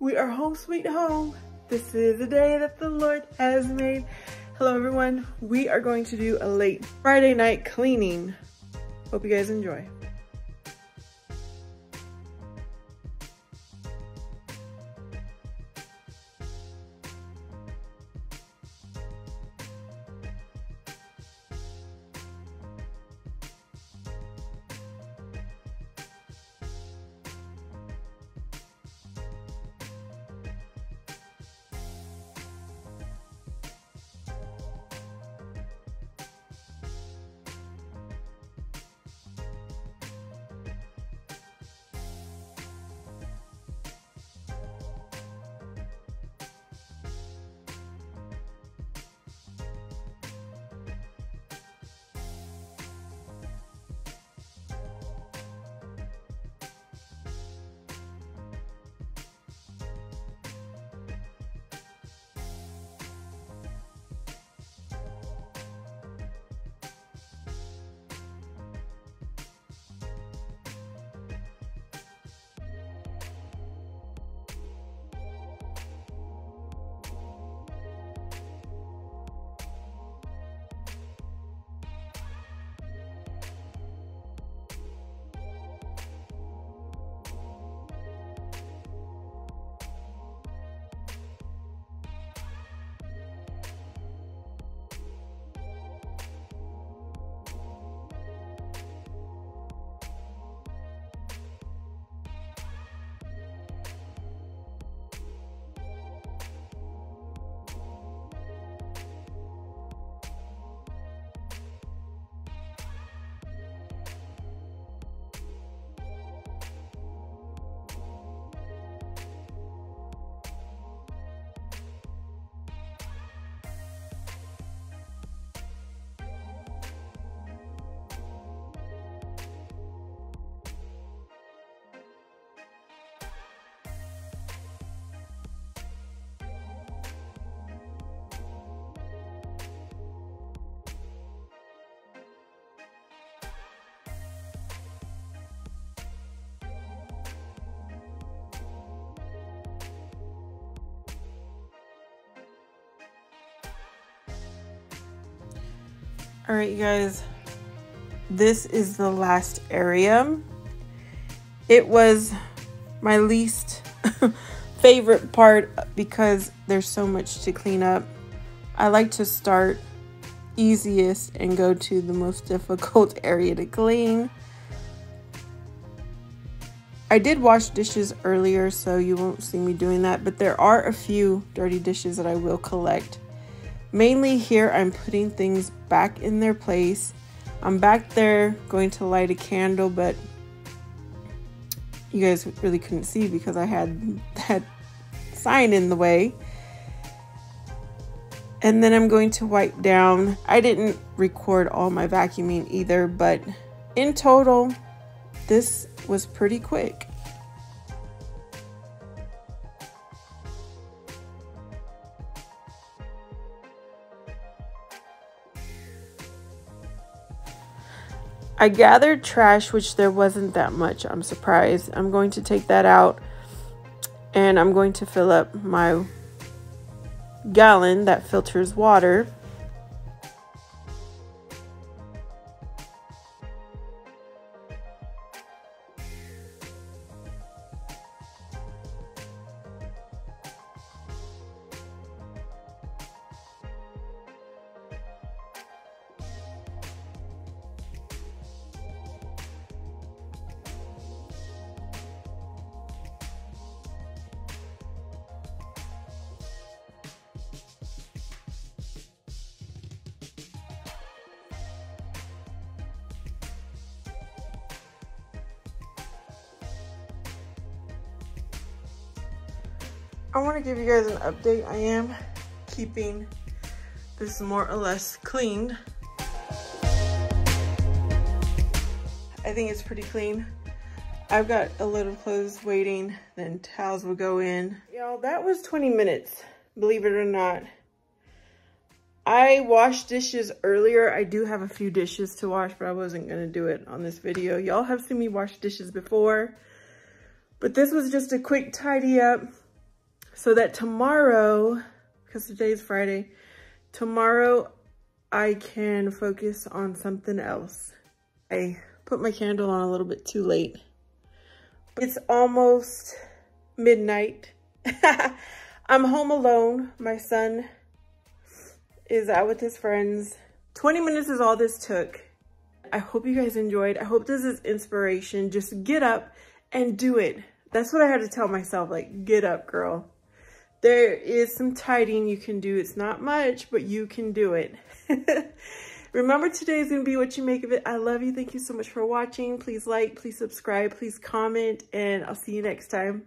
We are home sweet home. This is the day that the Lord has made. Hello everyone. We are going to do a late Friday night cleaning. Hope you guys enjoy. All right, you guys, this is the last area. It was my least favorite part because there's so much to clean up. I like to start easiest and go to the most difficult area to clean. I did wash dishes earlier, so you won't see me doing that, but there are a few dirty dishes that I will collect. Mainly here, I'm putting things back in their place. I'm back there going to light a candle, but you guys really couldn't see because I had that sign in the way. And then I'm going to wipe down. I didn't record all my vacuuming either, but in total, this was pretty quick. I gathered trash, which there wasn't that much. I'm surprised. I'm going to take that out and I'm going to fill up my gallon that filters water. I want to give you guys an update. I am keeping this more or less cleaned. I think it's pretty clean. I've got a load of clothes waiting, then towels will go in. Y'all, that was 20 minutes, believe it or not. I washed dishes earlier. I do have a few dishes to wash, but I wasn't gonna do it on this video. Y'all have seen me wash dishes before, but this was just a quick tidy up. so that tomorrow, because today's Friday, tomorrow I can focus on something else. I put my candle on a little bit too late. It's almost midnight. I'm home alone. My son is out with his friends. 20 minutes is all this took. I hope you guys enjoyed. I hope this is inspiration. Just get up and do it. That's what I had to tell myself, like, get up, girl. There is some tidying you can do. It's not much, but you can do it. Remember, today is going to be what you make of it. I love you. Thank you so much for watching. Please like, please subscribe, please comment, and I'll see you next time.